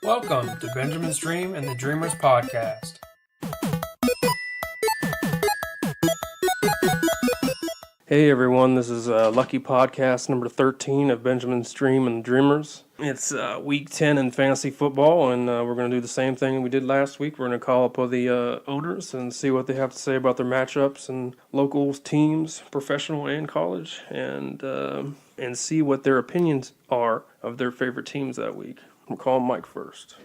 Welcome to Benjamin's Dream and the Dreamers podcast. Hey everyone, this is Lucky Podcast number 13 of Benjamin's Dream and the Dreamers. It's week 10 in fantasy football, and we're going to do the same thing we did last week. We're going to call up all the owners and see what they have to say about their matchups and local teams, professional and college, and see what their opinions are of their favorite teams that week. We'll call Mike first.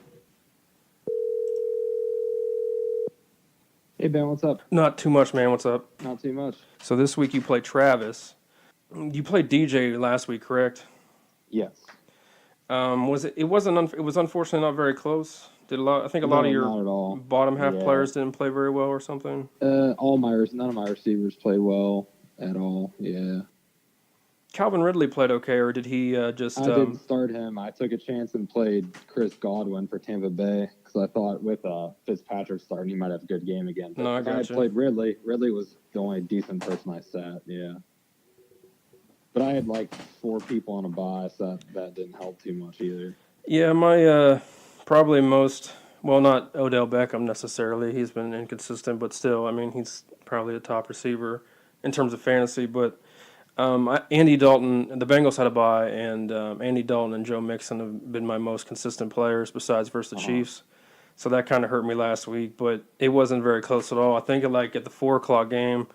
Hey, Ben, what's up? Not too much, man. What's up? Not too much. So this week you played Travis. You played DJ last week, correct? Yes. It was unfortunately not very close. I think a lot of your bottom half players didn't play very well or something. None of my receivers played well at all. Yeah. Calvin Ridley played okay, or did he just? I didn't start him. I took a chance and played Chris Godwin for Tampa Bay because I thought with Fitzpatrick starting, he might have a good game again. But I gotcha. I played Ridley. Ridley was the only decent person I sat. Yeah. But I had like 4 people on a bye, so that didn't help too much either. Yeah, my probably most, well, not Odell Beckham necessarily. He's been inconsistent, but still, I mean, he's probably a top receiver in terms of fantasy. But Andy Dalton, the Bengals had a bye, and Andy Dalton and Joe Mixon have been my most consistent players besides versus the Chiefs. So that kind of hurt me last week, but it wasn't very close at all. I think at the 4 o'clock game,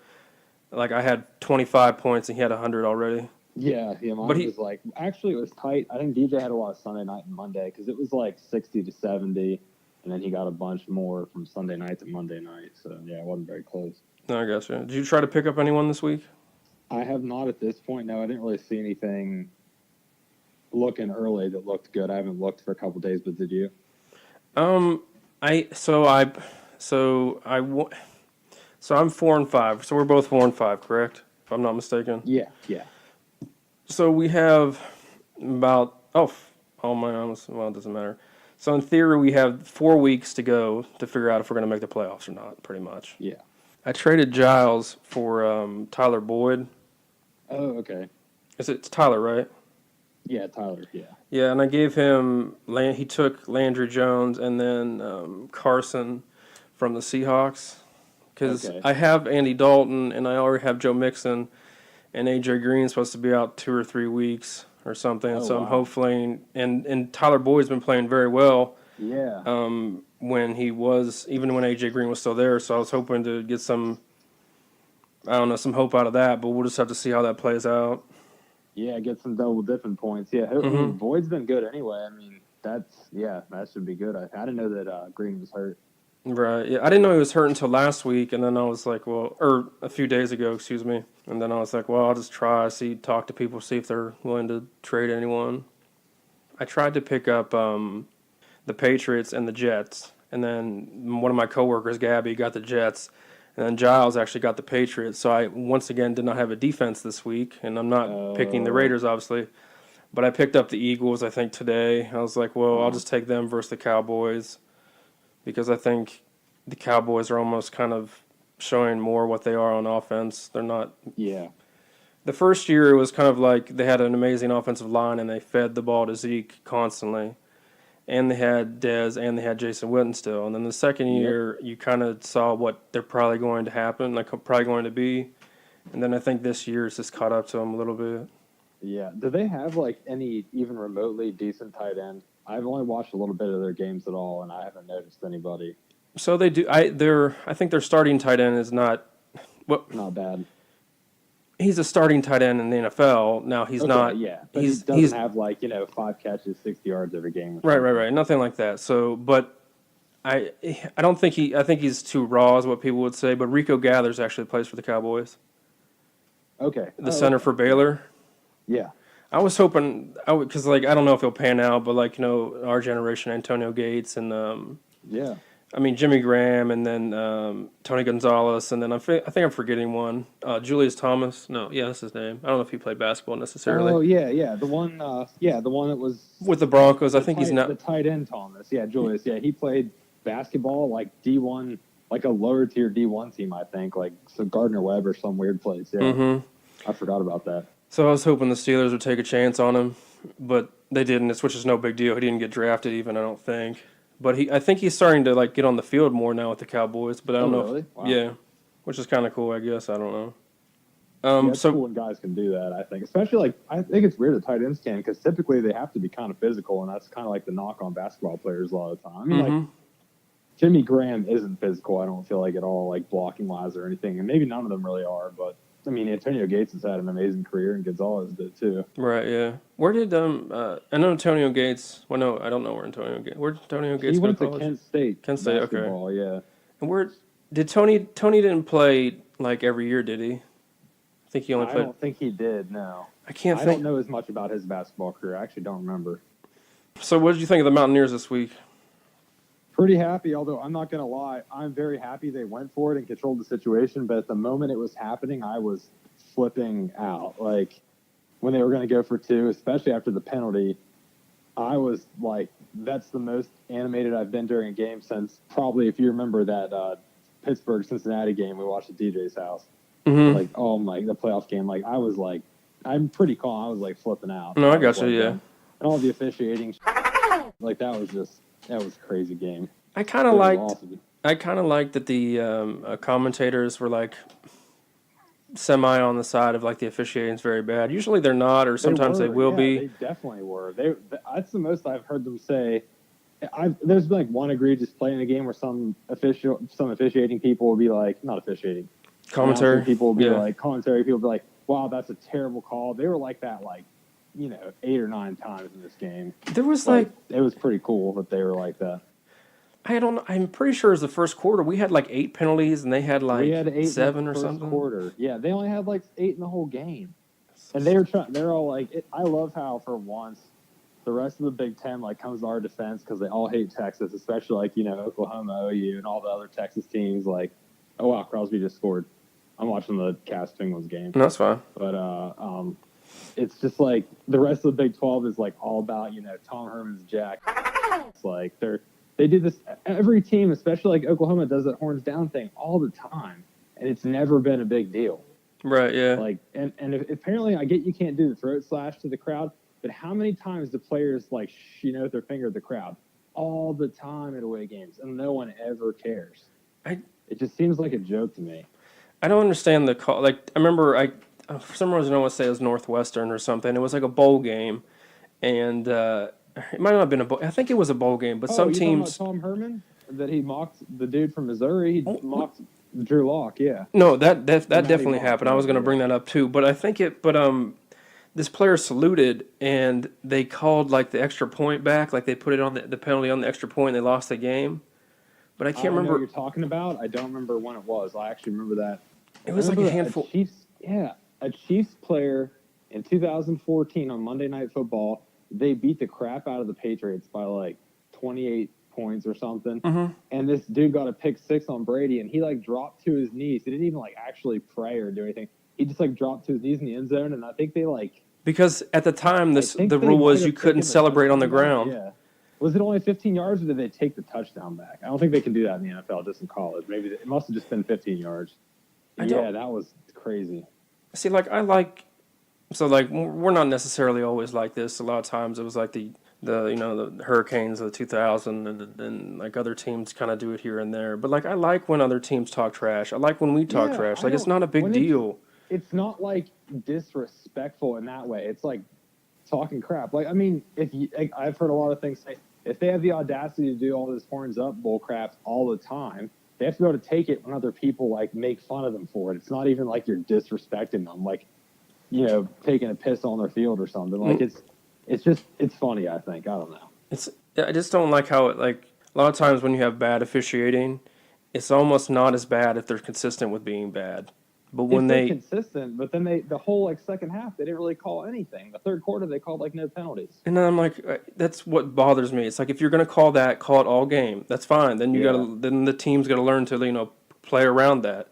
like I had 25 points and he had 100 already. Yeah, mine was like, actually it was tight. I think DJ had a lot of Sunday night and Monday because it was like 60 to 70, and then he got a bunch more from Sunday night to Monday night. So yeah, it wasn't very close. No, I guess. Did you try to pick up anyone this week? I have not at this point. No, I didn't really see anything looking early that looked good. I haven't looked for a couple days, but did you? I'm 4-5. So we're both 4-5, correct? If I'm not mistaken. Yeah. So we have about it doesn't matter. So in theory, we have 4 weeks to go to figure out if we're going to make the playoffs or not. Pretty much. Yeah. I traded Giles for Tyler Boyd. Oh, okay. It's Tyler, right? Yeah, Tyler. Yeah. Yeah, and I gave him he took Landry Jones and then Carson from the Seahawks because I have Andy Dalton and I already have Joe Mixon, and AJ Green's supposed to be out 2 or 3 weeks or something. Oh, so wow. I'm hopefully and Tyler Boyd's been playing very well. Yeah. When AJ Green was still there, so I was hoping to get some hope out of that, but we'll just have to see how that plays out. Yeah, get some double dipping points. Yeah, I mean, Boyd's been good anyway. I mean, that should be good. I didn't know that Green was hurt. Right. Yeah, I didn't know he was hurt until last week, and then I was like, or a few days ago, excuse me. And then I was like, well, I'll just talk to people, see if they're willing to trade anyone. I tried to pick up the Patriots and the Jets, and then one of my coworkers, Gabby, got the Jets, and then Giles actually got the Patriots. So I once again did not have a defense this week, and I'm not picking the Raiders, obviously. But I picked up the Eagles, I think, today. I was like, well, I'll just take them versus the Cowboys, because I think the Cowboys are almost kind of showing more what they are on offense. They're not. Yeah. The first year, it was kind of like they had an amazing offensive line, and they fed the ball to Zeke constantly. And they had Dez, and they had Jason Witten still. And then the second year, you kind of saw what they're probably going to happen, probably going to be. And then I think this year it's just caught up to them a little bit. Yeah. Do they have like any even remotely decent tight end? I've only watched a little bit of their games at all, and I haven't noticed anybody. So they do. I think their starting tight end is not bad. He's a starting tight end in the NFL. Now he's not. Yeah, but he doesn't have 5 catches, 60 yards every game. Right. Nothing like that. So, but I don't think I think he's too raw, is what people would say. But Rico Gathers actually plays for the Cowboys. Okay. The center for Baylor. Yeah. I was hoping because I don't know if he'll pan out, but our generation, Antonio Gates and I mean Jimmy Graham, and then Tony Gonzalez, and then I think I'm forgetting one. Julius Thomas. No, yeah, that's his name. I don't know if he played basketball necessarily. Oh yeah, the one that was with the Broncos. I think he's not the tight end Thomas. Yeah, Julius. Yeah, he played basketball like D1, like a lower tier D1 team. I think so Gardner Webb or some weird place. Yeah, I forgot about that. So I was hoping the Steelers would take a chance on him, but they didn't, which is no big deal. He didn't get drafted even, I don't think. But I think he's starting to like get on the field more now with the Cowboys. But I don't know. Really? Wow. Yeah, which is kind of cool, I guess. I don't know. Yeah, it's cool when guys can do that, I think. Especially, like, I think it's weird that tight ends can, because typically they have to be kind of physical, and that's kind of like the knock on basketball players a lot of the time. I mean, like, Jimmy Graham isn't physical, I don't feel like, at all, like, blocking-wise or anything, and maybe none of them really are, but, I mean, Antonio Gates has had an amazing career, and Gonzalez did, too. Right, yeah. Where did, I know Antonio Gates, well, no, I don't know where Antonio Gates, where did Antonio Gates He go went to to college? Kent State. Kent State, okay. Basketball, yeah. And where, did Tony didn't play, like, every year, did he? I think he only played. I don't think he did, no. I can't I think. don't know as much about his basketball career. I actually don't remember. So what did you think of the Mountaineers this week? Pretty happy, although I'm not going to lie. I'm very happy they went for it and controlled the situation, but at the moment it was happening, I was flipping out. Like, when they were going to go for two, especially after the penalty, I was like, that's the most animated I've been during a game since probably, if you remember that Pittsburgh-Cincinnati game we watched at DJ's house. Mm-hmm. Like, oh my, the playoff game. Like, I was like, I'm pretty calm. I was like flipping out. No, I got you, yeah. And all the officiating, like, that was a crazy game. I kind of liked. Awesome. I kind of liked that the commentators were like semi on the side of like the officiating's very bad. Usually they're not, or sometimes they will be. They definitely were. That's the most I've heard them say. There's been like one egregious play in the game where some officiating people will be like, not officiating. Commentary people will be like, commentary people will be like, wow, that's a terrible call. They were like that, like, 8 or 9 times in this game. There was it was pretty cool that they were like that. I don't know. I'm pretty sure it was the first quarter. We had like 8 penalties, and they had like we had 8 7 in the or first something. Quarter. Yeah, they only had like 8 in the whole game, and they're all like, I love how for once the rest of the Big Ten like comes to our defense because they all hate Texas, especially like Oklahoma, OU, and all the other Texas teams. Like, oh wow, Crosby just scored. I'm watching the Cass Penguins game. No, that's fine. But it's just like the rest of the Big 12 is like all about Tom Herman's Jack. It's like they do this. Every team, especially like Oklahoma, does that horns down thing all the time, and it's never been a big deal. Right. Yeah. Like, and if, apparently, I get you can't do the throat slash to the crowd, but how many times do players like with their finger at the crowd all the time at away games, and no one ever cares? It just seems like a joke to me. I don't understand the call. Like, I remember for some reason I want to say it was Northwestern or something. It was like a bowl game, and it might not have been a bowl. I think it was a bowl game, but some teams. Tom Herman, that he mocked the dude from Missouri. He mocked Drew Lock. Yeah. No, that definitely happened. I was going to bring that up too, but I think this player saluted and they called like the extra point back, like they put it on the penalty on the extra point. And they lost the game, but I can't remember what you're talking about. I don't remember when it was. I actually remember that. It was like a handful. A Chiefs player in 2014 on Monday Night Football. They beat the crap out of the Patriots by like 28 points or something. Mm-hmm. And this dude got a pick 6 on Brady, and he like dropped to his knees. He didn't even like actually pray or do anything. He just like dropped to his knees in the end zone, and I think they like. Because at the time, the rule was you couldn't celebrate on the ground. Yeah. Was it only 15 yards, or did they take the touchdown back? I don't think they can do that in the NFL, just in college. Maybe it must have just been 15 yards. Yeah, that was crazy. See, like we're not necessarily always like this. A lot of times it was like the Hurricanes of the 2000 and like other teams kind of do it here and there. But like I like when other teams talk trash. I like when we talk trash. Like it's not a big deal. It's not like disrespectful in that way. It's like talking crap. Like, I mean, I've heard a lot of things say, if they have the audacity to do all this horns up bull crap all the time, they have to be able to take it when other people like make fun of them for it. It's not even like you're disrespecting them, like, taking a piss on their field or something. Like it's funny. I think, I don't know. I just don't like how it, like, a lot of times when you have bad officiating, it's almost not as bad if they're consistent with being bad. But when they're consistent, but then the whole like second half, they didn't really call anything. The third quarter, they called like no penalties. And then I'm like, that's what bothers me. It's like if you're going to call it all game. That's fine. Then then the team's got to learn to play around that.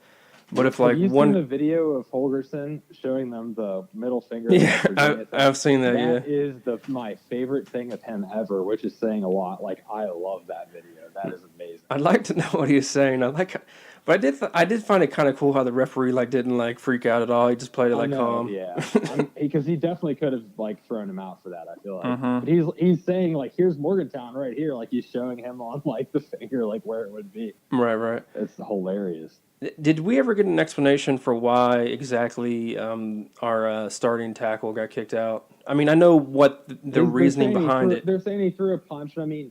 But if Have like you seen one, the video of Holgerson showing them the middle finger? yeah, Virginia thing? I've seen that. That Yeah, is my favorite thing of him ever, which is saying a lot. Like, I love that video. That is amazing. I'd like to know what he was saying. But I did find it kind of cool how the referee like didn't like freak out at all. He just played it I like know, calm. yeah, because he definitely could have like thrown him out for that. I feel like, Mhm. but he's saying like, here's Morgantown right here, like he's showing him on like the finger, like where it would be. Right, right. It's hilarious. Did we ever get an explanation for why exactly our starting tackle got kicked out? I mean, I know what the reasoning behind it. They're saying he threw a punch. I mean,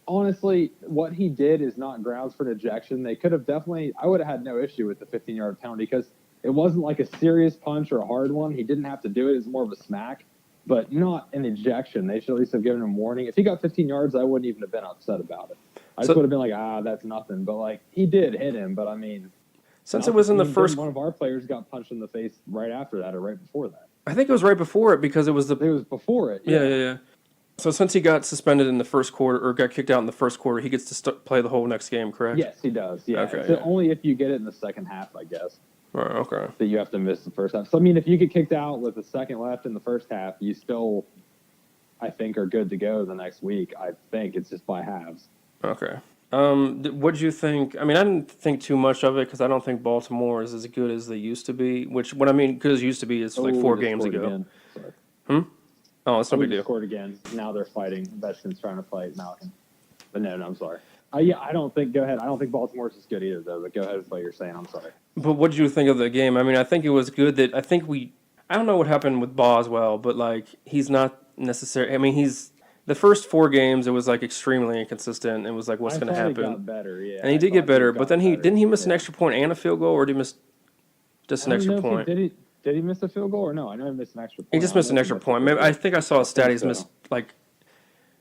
honestly, what he did is not grounds for an ejection. They could have definitely. I would have had no issue with the 15-yard penalty because it wasn't like a serious punch or a hard one. He didn't have to do it. It was more of a smack, but not an ejection. They should at least have given him warning. If he got 15 yards, I wouldn't even have been upset about it. I just would have been like, that's nothing. But like, he did hit him. But I mean, Since it was in the first, one of our players got punched in the face right after that or right before that. I think it was right before it because it was It was before it. yeah. So since he got suspended in the first quarter or got kicked out in the first quarter, he gets to play the whole next game, correct? Yes, he does. Yeah. Okay, So yeah. only if you get it in the second half, I guess, Right, okay. that you have to miss the first half. So I mean, if you get kicked out with a second left in the first half, you still, I think, are good to go the next week. I think it's just by halves. Okay. What'd you think? I mean, I didn't think too much of it because I don't think Baltimore is as good as they used to be. Which, what I mean, good as used to be is like 4 we just games scored ago. again. Sorry. Oh, it's no We big just deal. scored again. Now they're fighting. Vetchkin's trying to fight Malcolm. But no, I'm sorry. Yeah, I don't think. Go ahead. I don't think Baltimore's as good either, though. But go ahead with what you're saying. I'm sorry. But what did you think of the game? I mean, I think it was good that I don't know what happened with Boswell, but like he's not necessary. I mean, the first 4 games it was like extremely inconsistent. It was like what's going to He happen, got better, yeah. and he did get better. But then didn't he miss an extra point and a field goal, or did he miss just an extra point? Did he miss a field goal or no? I know he missed an extra point. He just missed an extra point. Maybe I think I saw a stat. He's so. missed like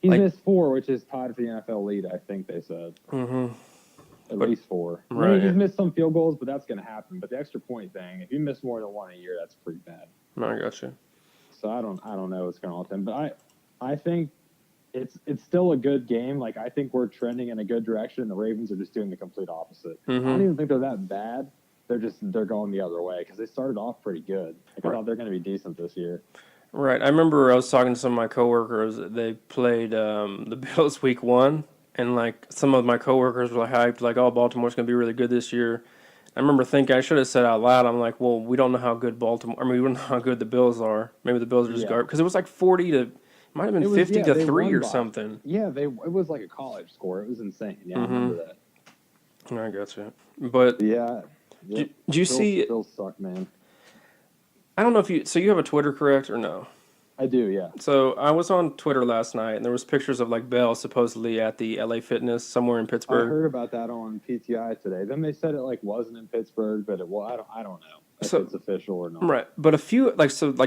He's like- missed 4, which is tied for the NFL lead. I think they said at least 4. I Right. mean, he's missed some field goals, but that's going to happen. But the extra point thing, if you miss more than 1 a year, that's pretty bad. No, I got you. So I don't know what's going on with him, but I think it's still a good game. Like I think we're trending in a good direction. The Ravens are just doing the complete opposite. I don't even think they're that bad. They're going the other way because they started off pretty good. Like, I thought they're going to be decent this year. Right. I remember I was talking to some of my coworkers. They played the Bills week 1, and like some of my coworkers were hyped, like, "Oh, Baltimore's going to be really good this year." I remember thinking I should have said out loud, "I'm like, well, we don't know how good Baltimore. I mean, we don't know how good the Bills are. Maybe the Bills are just garbage because it was like 40 to, it might have been 50 to 3 or something." Yeah, it was like a college score. It was insane. Yeah, I remember that. I got you. But Yeah. do you see? Bills suck, man. I don't know if you. So you have a Twitter, correct, or no? I do, yeah. So I was on Twitter last night, and there was pictures of like Bell supposedly at the LA Fitness somewhere in I Pittsburgh. heard about that on PTI today. Then they said it like wasn't in Pittsburgh, but I don't know if it's official or not. Right, but a few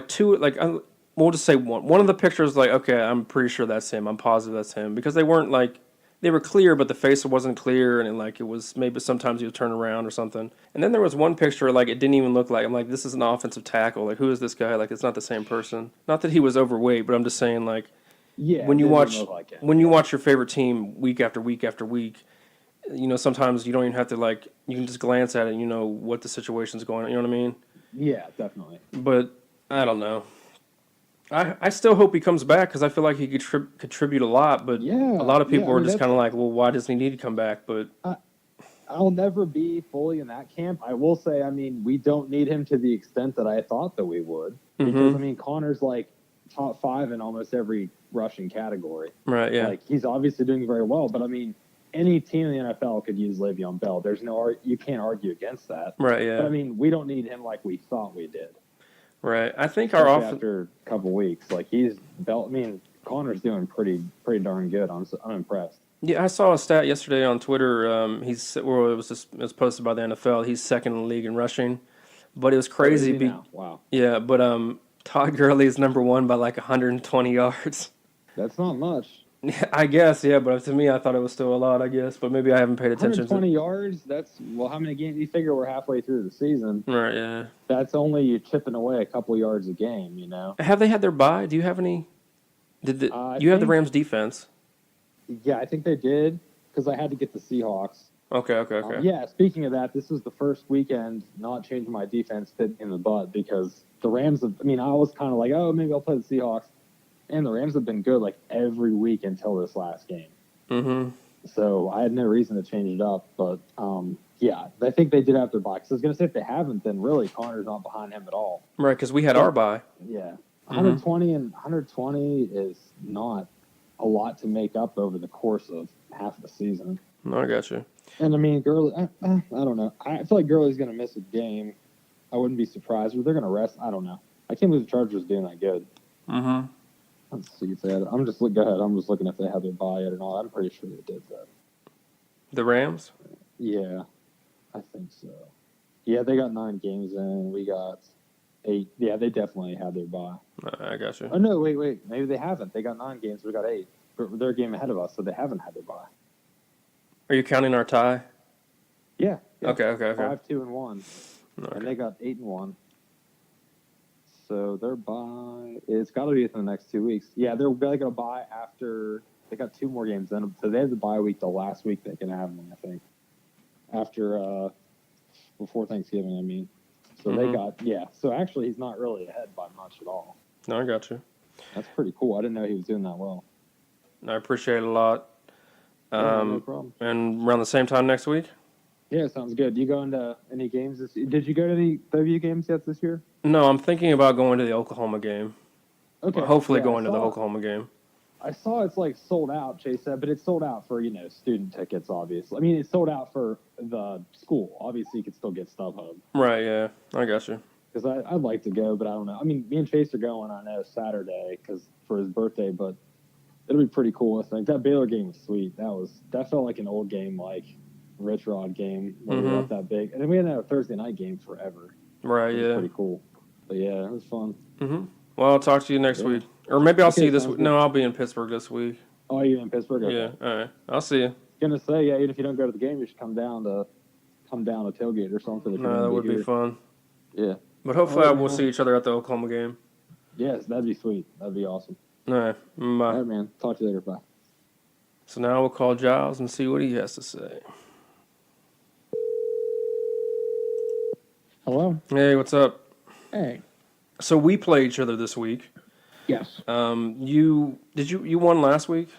two we'll just say one. One of the pictures, like, okay, I'm pretty sure that's him. I'm positive that's him because they weren't like they were clear, but the face wasn't clear, and it was maybe sometimes he would turn around or something. And then there was one picture like it didn't even look like. I'm like, this is an offensive tackle. Like, who is this guy? Like, it's not the same person. Not that he was overweight, but I'm just saying like Yeah. when you it didn't watch look like it. when you watch your favorite team week after week after week. You know, sometimes you don't even have to like. You can just glance at it and you know what the situation's going on. You know what I mean? Yeah, definitely. But I don't know. I still hope he comes back because I feel like he could contribute a lot. But Yeah, a lot of people yeah, I are mean, just kind of like, well, why doesn't he need to come back? But I'll never be fully in that camp. I will say, I mean, we don't need him to the extent that I thought that we would. Because, I mean, Connor's like top 5 in almost every rushing category. right, yeah, Like, he's obviously doing very well. But, I mean, any team in the NFL could use Le'Veon Bell. There's you can't argue against that. right, yeah, But, I mean, we don't need him like we thought we did. right. I think our Especially offense. after a couple weeks. Like, Connor's doing pretty darn good. I'm impressed. Yeah, I saw a stat yesterday on Twitter. It was posted by the NFL. He's second in the league in rushing, but it was crazy. Where is he now? Wow. Yeah, but Todd Gurley is number 1 by like 120 yards. That's not much. I guess, yeah, but to me, I thought it was still a lot. I guess, but maybe I haven't paid attention. 120 yards. How many games? You figure we're halfway through the season. Right, yeah. That's only you chipping away a couple yards a game. You know. Have they had their bye? Do you have any? You have the Rams defense? Yeah, I think they did because I had to get the Seahawks. Okay. Yeah, speaking of that, this was the first weekend not changing my defense bit in the butt because the Rams have, I mean, I was kind of like, oh, maybe I'll play the Seahawks. And the Rams have been good like every week until this last game. Mm-hmm. So I had no reason to change it up. But yeah, I think they did have their bye. Because I was going to say if they haven't, then really Connor's not behind him at all. Right, because we had our bye. Yeah. 120 and 120 is not a lot to make up over the course of half the season. No, I got you. And I mean, Gurley, I don't know. I feel like Gurley's going to miss a game. I wouldn't be surprised, but they're going to rest. I don't know. I can't believe the Chargers doing that good. Mm-hmm. Let's see if they had. Go ahead. I'm just looking if they had their bye yet or not. I'm pretty sure they did that. The Rams? Yeah, I think so. Yeah, they got 9 games in. We got 8. Yeah, they definitely had their bye. I got you. Oh no, wait. Maybe they haven't. They got 9 games. We got 8. But they're a game ahead of us, so they haven't had their bye. Are you counting our tie? Yeah. Okay. 5-2-1, Okay. and they got 8-1. So their bye, it's got to be within the next 2 weeks. Yeah, they're going to bye after they got 2 more games in. So they have the bye week the last week they can have them, I think. After before Thanksgiving, I mean. So they got So actually, he's not really ahead by much at all. No, I got you. That's pretty cool. I didn't know he was doing that well. I appreciate it a lot. No problem. And around the same time next week? Yeah, sounds good. You going to any games Did you go to any W games yet this year? No, I'm thinking about going to the Oklahoma game. Okay. Well, hopefully Yeah, going to the Oklahoma game. I saw it's like sold out, Chase said, but it's sold out for, student tickets, obviously. I mean, it's sold out for the school. Obviously, you could still get StubHub. Right, yeah. I got you. Because I'd like to go, but I don't know. I mean, me and Chase are going, I know, Saturday for his birthday, but it'll be pretty cool, I think. That Baylor game was sweet. That felt like an old game, like Rich Rod game, when we were up that big. And then we hadn't had a Thursday night game forever. Right, It was yeah. pretty cool. But yeah, it was fun. Mm-hmm. Well, I'll talk to you next week. Or maybe I'll see you this sounds week. good. No, I'll be in Pittsburgh this week. Oh, you in Pittsburgh? Okay. Yeah, all right. I'll see you. Gonna say, yeah, even if you don't go to the game, you should come down to tailgate or something. If No, that would be here. fun. Yeah. But hopefully All right, we'll man. see each other at the Oklahoma game. Yes, that'd be sweet. That'd be awesome. All right. Bye. All right, man. Talk to you later. Bye. So now we'll call Giles and see what he has to say. Hello? Hey, what's up? Hey. So we play each other this week. Yes. You won last week?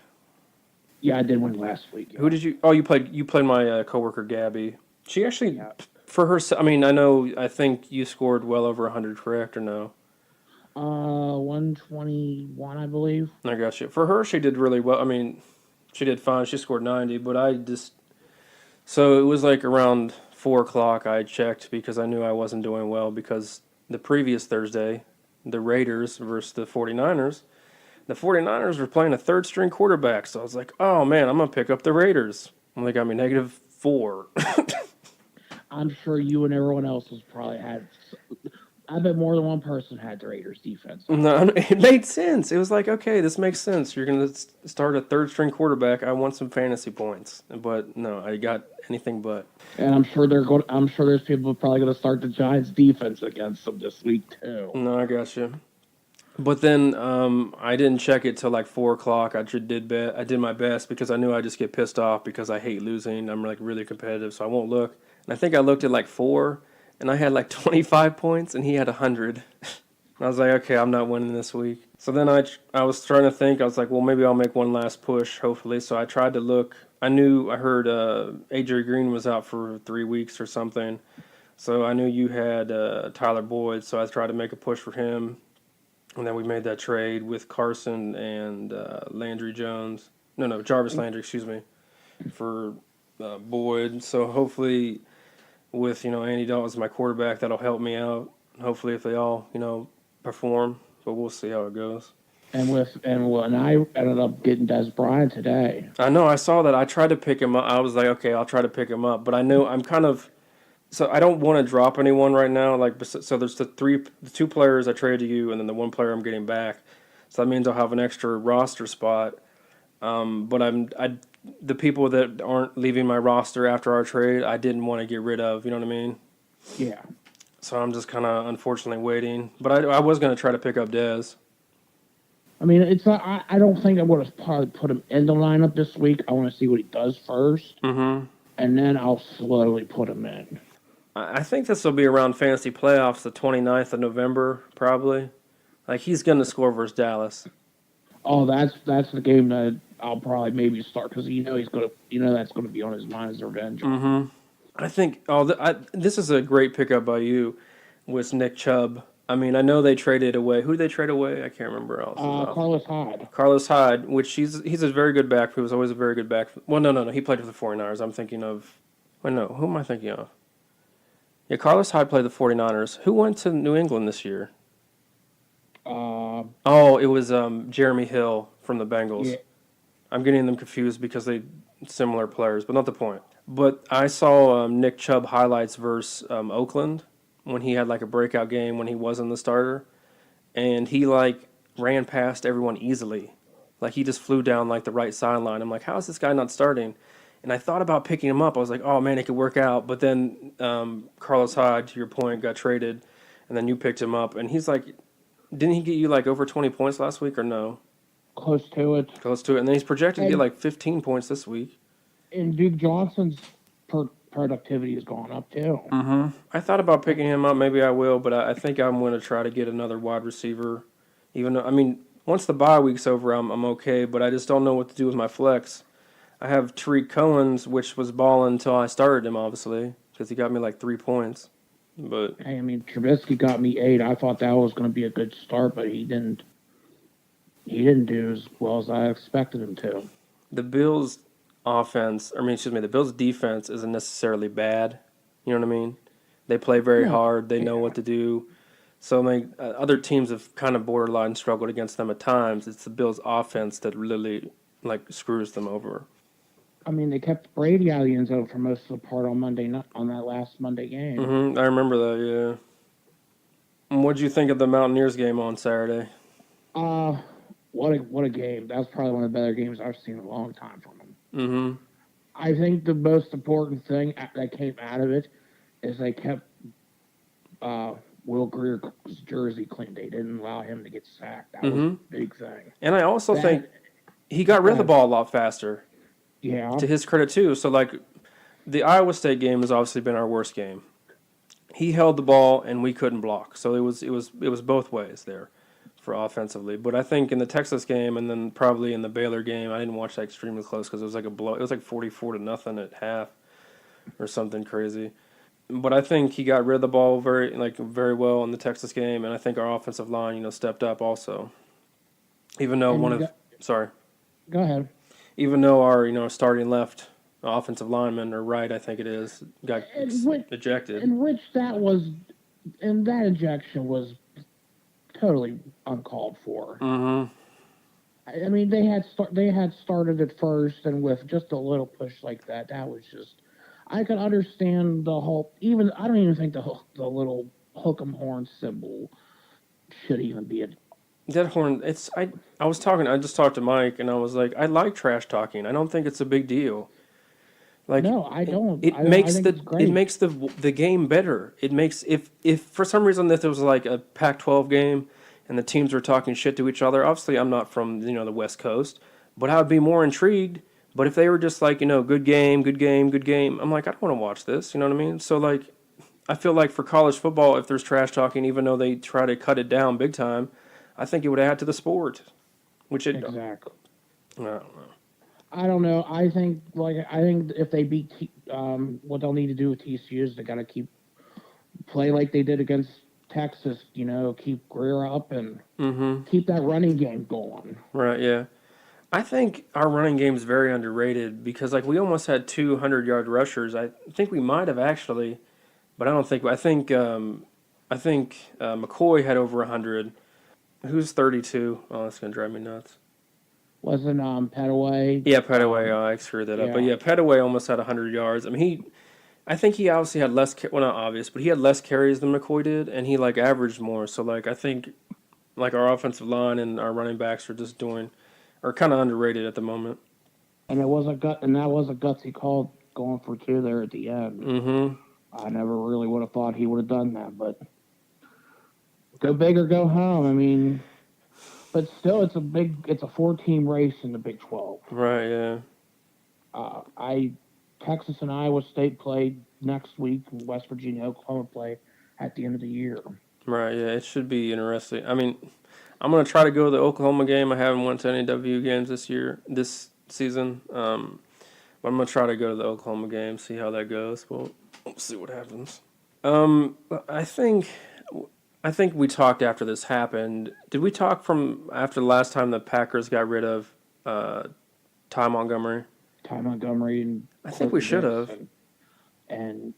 Yeah, I did win last week. Yeah. Who did you? Oh, you played my coworker Gabby. She actually, Yeah. for her. I mean, I think you scored well over 100, correct or no? 121, I believe. I got you. For her, she did really well. I mean, she did fine. She scored 90, but so it was like around 4:00 I checked because I knew I wasn't doing well because the previous Thursday, the Raiders versus the 49ers, the 49ers were playing a third-string quarterback. So I was like, oh, man, I'm going to pick up the Raiders. And they got me -4. I'm sure you and everyone else has probably had. I bet more than one person had the Raiders defense. No, it made sense. It was like, okay, this makes sense. You're going to start a third-string quarterback. I want some fantasy points. But no, I got anything but. And I'm sure I'm sure there's people probably going to start the Giants defense against them this week too. No, I got you. But then I didn't check it till like 4:00. I did my best because I knew I'd just get pissed off because I hate losing. I'm like really competitive, so I won't look. And I think I looked at like 4, and I had like 25 points, and he had 100. I was like, okay, I'm not winning this week. So then I was trying to think. I was like, well, maybe I'll make one last push, hopefully. So I tried to look. I heard A.J. Green was out for 3 weeks or something. So I knew you had Tyler Boyd, so I tried to make a push for him. And then we made that trade with Carson and Landry Jones. No, Jarvis Landry, excuse me, for Boyd. So hopefully with, Andy Dalton as my quarterback, that'll help me out. Hopefully if they all, perform. But we'll see how it goes. And when I ended up getting Des Bryant today. I know, I saw that. I tried to pick him up. I was like, okay, I'll try to pick him up. But I know I'm kind of... So I don't want to drop anyone right now. So there's the 2 players I traded to you, and then the 1 player I'm getting back. So that means I'll have an extra roster spot. But the people that aren't leaving my roster after our trade, I didn't want to get rid of. You know what I mean? Yeah. So I'm just kind of unfortunately waiting. But I was going to try to pick up Dez. I mean, I don't think I'm going to probably put him in the lineup this week. I want to see what he does first. Mm-hmm. and then I'll slowly put him in. I think this will be around fantasy playoffs, the 29th of November, probably. Like, he's going to score versus Dallas. Oh, that's the game that I'll probably maybe start because that's gonna be on his mind as revenge. Mm-hmm. I think, this is a great pickup by you with Nick Chubb. I mean, I know they traded away. Who did they trade away? I can't remember else. Carlos Hyde. Carlos Hyde, which he's a very good back. He was always a very good back. Well, no. He played for the 49ers. I'm thinking of. Wait, no. Who am I thinking of? Yeah, Carlos Hyde played the 49ers. Who went to New England this year? Oh, it was Jeremy Hill from the Bengals. Yeah. I'm getting them confused because they similar players, but not the point. But I saw Nick Chubb highlights versus Oakland when he had like a breakout game when he wasn't the starter, and he like ran past everyone easily. Like he just flew down like the right sideline. I'm like, how is this guy not starting? And I thought about picking him up. I was like, oh man, it could work out. But then Carlos Hyde, to your point, got traded, and then you picked him up, and he's like, didn't he get you like over 20 points last week or no? Close to it. Close to it. And then he's projected to get like 15 points this week. And Duke Johnson's productivity has gone up too. Mm-hmm. I thought about picking him up. Maybe I will, but I think I'm going to try to get another wide receiver. Even though, I mean, once the bye week's over, I'm okay, but I just don't know what to do with my flex. I have Tariq Cohen's, which was balling until I started him, obviously, because he got me like 3 points. But Hey, I mean, Trubisky got me 8. I thought that was going to be a good start, but he didn't. He didn't do as well as I expected him to. the Bills' the Bills' defense isn't necessarily bad. You know what I mean? They play very No. hard. They know Yeah. what to do. So other teams have kind of borderline struggled against them at times. It's the Bills' offense that really like screws them over. I mean, they kept Brady out of the end zone for most of the part on Monday night on that last Monday game. I remember that. Yeah. And what'd you think of the Mountaineers game on Saturday? What a game! That was probably one of the better games I've seen in a long time from them. Mm-hmm. I think the most important thing that came out of it is they kept Will Greer's jersey clean. They didn't allow him to get sacked. That was a big thing. And I also That- think he got rid of the ball a lot faster. Yeah, To his credit too. So like, the Iowa State game has obviously been our worst game. He held the ball and we couldn't block. So it was both ways there for offensively. But I think in the Texas game and then probably in the Baylor game, I didn't watch that extremely close because it was like a blow. It was like 44-0 at half or something crazy. But I think he got rid of the ball very well in the Texas game, and I think our offensive line, stepped up also. Even though Go ahead. even though our starting left offensive lineman or right, I think it is, got ejected. And that injection was totally uncalled for. Mm-hmm. I mean, they had started at first, and with just a little push like that, that was just. I could understand the whole. I don't even think the little hook 'em horn symbol should even be a. That horn, I just talked to Mike, and I was like, I like trash talking. I don't think it's a big deal. Like, No, I don't. It I makes think the it's great. it makes the game better. It makes if for some reason that there was like a Pac-12 game and the teams were talking shit to each other. Obviously, I'm not from the West Coast, but I would be more intrigued. But if they were just like good game, good game, good game, I'm like I don't want to watch this. You know what I mean? So like, I feel like for college football, if there's trash talking, even though they try to cut it down big time, I think it would add to the sport. Which it Exactly. I don't know. I don't know. I think if they beat what they'll need to do with TCU is they got to play like they did against Texas. Keep Greer up and keep that running game going. Right, yeah. I think our running game is very underrated because like we almost had 200-yard rushers. I think we might have actually, but I don't think. I think McCoy had over 100. Who's 32? Oh, that's gonna drive me nuts. Wasn't Petaway? Yeah, Petaway. I screwed that up. But yeah. yeah, Petaway almost had 100 yards. I mean, I think he obviously had less. Well, not obvious, but he had less carries than McCoy did, and he like averaged more. So like I think, like our offensive line and our running backs are kind of underrated at the moment. And that was a gutsy call going for 2 there at the end. Mm-hmm. I never really would have thought he would have done that, but go big or go home. I mean, but still, it's a 4-team race in the Big 12. Right. Yeah. Texas and Iowa State play next week. West Virginia, Oklahoma play at the end of the year. Right, yeah, it should be interesting. I mean, I'm gonna try to go to the Oklahoma game. I haven't went to any W games this season. But I'm gonna try to go to the Oklahoma game, see how that goes. We'll see what happens. Um, I think, I think we talked after this happened. Did we talk from after the last time the Packers got rid of uh, Ty Montgomery? Ty Montgomery and I think we should have. and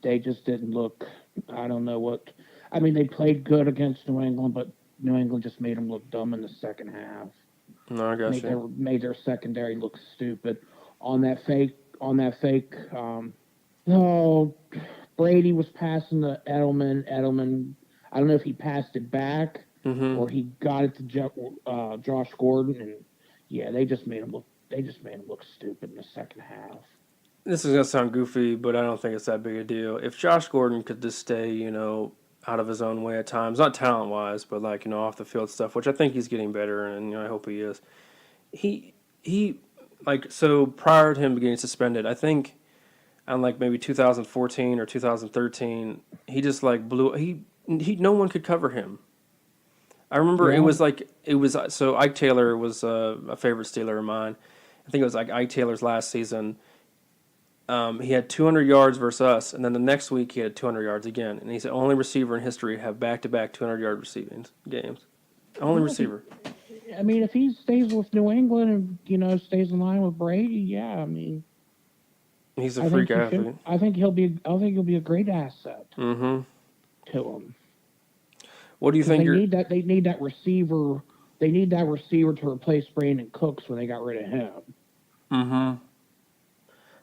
they just didn't look. I don't know what. I mean, they played good against New England, but New England just made them look dumb in the second half. No, I got Made their secondary look stupid on that fake. No, Brady was passing to Edelman. Edelman, I don't know if he passed it back Mm-hmm. or he got it to Josh Gordon, and yeah, they just made him look. They just made him look stupid in the second half. This is gonna sound goofy, but I don't think it's that big a deal. If Josh Gordon could just stay, out of his own way at times, not talent wise, but like off the field stuff, which I think he's getting better, and I hope he is. He like so prior to him getting suspended, I think on like maybe 2014 or 2013, he just like blew. He no one could cover him. I remember Yeah. it was so Ike Taylor was a favorite Steeler of mine. I think it was like Ike Taylor's last season. He had 200 yards versus us, and then the next week he had 200 yards again. And he's the only receiver in history to have back-to-back 200-yard receiving games. Only receiver. I mean, if he stays with New England and stays in line with Brady, yeah, I mean, He's a freak athlete. I think he'll be a great asset Mm-hmm. to him. What do you think? They need that receiver. They need that receiver to replace Brandon Cooks when they got rid of him. Mm-hmm.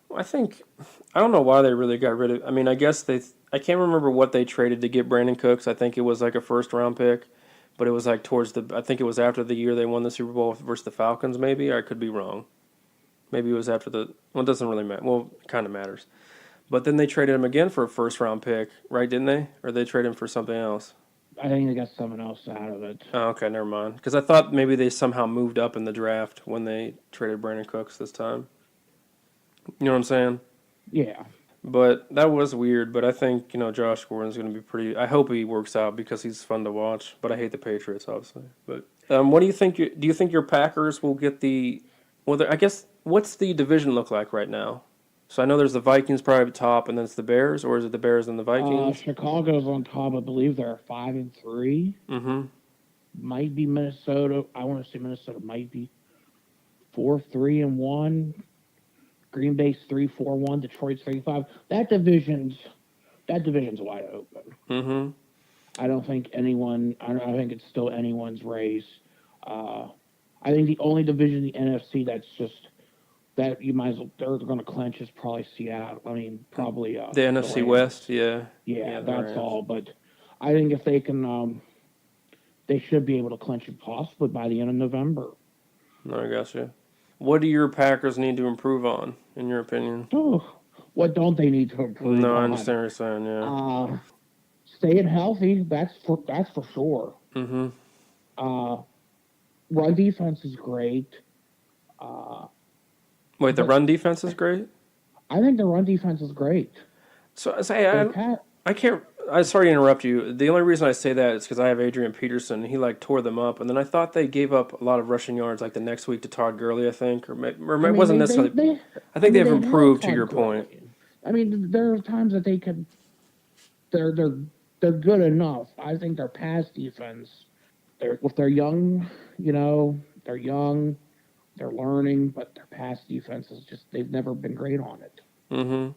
Well, I don't know why they really got rid of. I mean, I guess I can't remember what they traded to get Brandon Cooks. I think it was like a first-round pick, but it was like I think it was after the year they won the Super Bowl versus the Falcons. Maybe, or I could be wrong. Maybe it was after well, it doesn't really matter. Well, it kind of matters. But then they traded him again for a first-round pick, right? Didn't they? Or they traded him for something else? I think they got someone else out of it. Oh, okay, never mind. Because I thought maybe they somehow moved up in the draft when they traded Brandon Cooks this time. You know what I'm saying? Yeah. But that was weird. But I think Josh Gordon's going to be pretty. I hope he works out because he's fun to watch. But I hate the Patriots, obviously. But what do you think? Do you think your Packers will get the? Well, I guess what's the division look like right now? So I know there's the Vikings probably at the top, and then it's the Bears, or is it the Bears and the Vikings? Chicago's on top. I believe they're 5-3. Mm-hmm. Might be Minnesota. I want to say Minnesota might be 4-3-1. Green Bay's 3-4-1. Detroit's 3-5. That division's wide open. Mm-hmm. I don't think anyone. I think it's still anyone's race. I think the only division in the NFC that's just that you might as well they're going to clench is probably Seattle. I mean, probably The NFC West, yeah. Yeah, the that's Rams. all. But I think if they can, they should be able to clinch it possibly by the end of November. No, I gotcha. What do your Packers need to improve on, in your opinion? Oh, what don't they need to improve? No, I on? understand what you're saying, yeah. Staying healthy. That's for sure. Mm-hmm. Run defense is great. Wait, the run defense is great? I think the run defense is great. So I can't. I'm sorry to interrupt you. The only reason I say that is because I have Adrian Peterson. He tore them up, and then I thought they gave up a lot of rushing yards the next week to Todd Gurley. I think, it wasn't necessarily. I think they've improved to your point. I mean, there are times that they could. They're good enough. I think their pass defense. If they're young, they're young, they're learning, but their pass defense is they've never been great on it. Mm-hmm.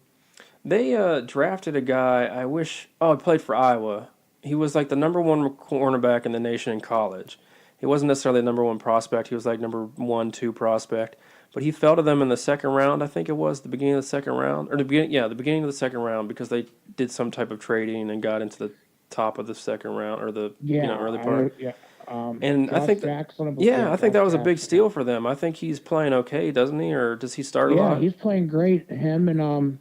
They drafted a guy. He played for Iowa. He was the number one cornerback in the nation in college. He wasn't necessarily the number one prospect. He was number 1, 2 prospect. But he fell to them in the second round. I think it was the beginning of the second round, or the beginning of the second round, because they did some type of trading and got into the top of the second round or the early part. And Josh I think Jackson, I think that was a big steal for them. I think he's playing okay, doesn't he? Or does he start a lot? Yeah, he's playing great. Him and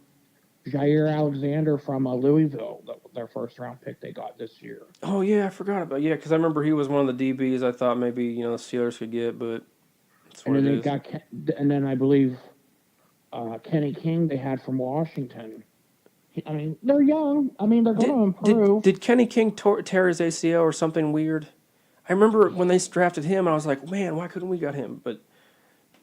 Jair Alexander from Louisville, their first round pick they got this year. Oh yeah, I forgot about because I remember he was one of the DBs I thought maybe the Steelers could get, but And then and then I believe Kenny King they had from Washington. I mean, they're young. I mean, they're going to Did, improve. did Kenny King tear his ACL or something weird? I remember when they drafted him, I was like, man, why couldn't we got him? But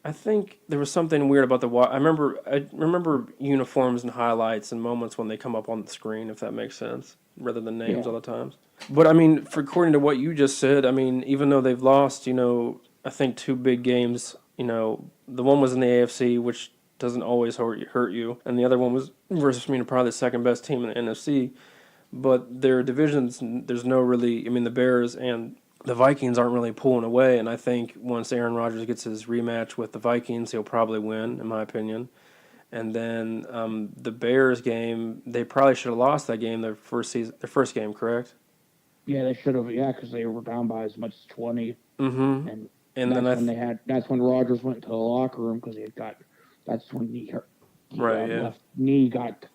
I think there was something weird about I remember uniforms and highlights and moments when they come up on the screen, if that makes sense, rather than names Yeah. all the times. But I mean, according to what you just said, I mean, even though they've lost, I think two big games. The one was in the AFC, which doesn't always hurt you, and the other one was versus probably the second best team in the NFC. But their divisions, there's no really. I mean, the Bears and the Vikings aren't really pulling away, and I think once Aaron Rodgers gets his rematch with the Vikings, he'll probably win, in my opinion. And then the Bears game, they probably should have lost that game their first game, correct? Yeah, they should have. Yeah, because they were down by as much as 20, Mm-hmm. and And then That's when Rogers went to the locker room because he had got. That's when he hurt. Right, yeah. Left knee got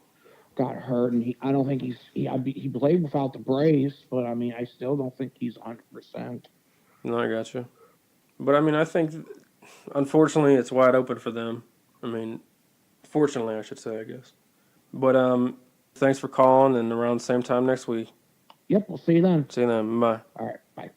hurt, and I don't think he played without the brace, but I mean, I still don't think he's 100%. No, I got you. But I mean, I think unfortunately it's wide open for them. I mean, fortunately, I should say, I guess. But thanks for calling, and around the same time next week. Yep, we'll see you then. See you then. Bye. All right, bye.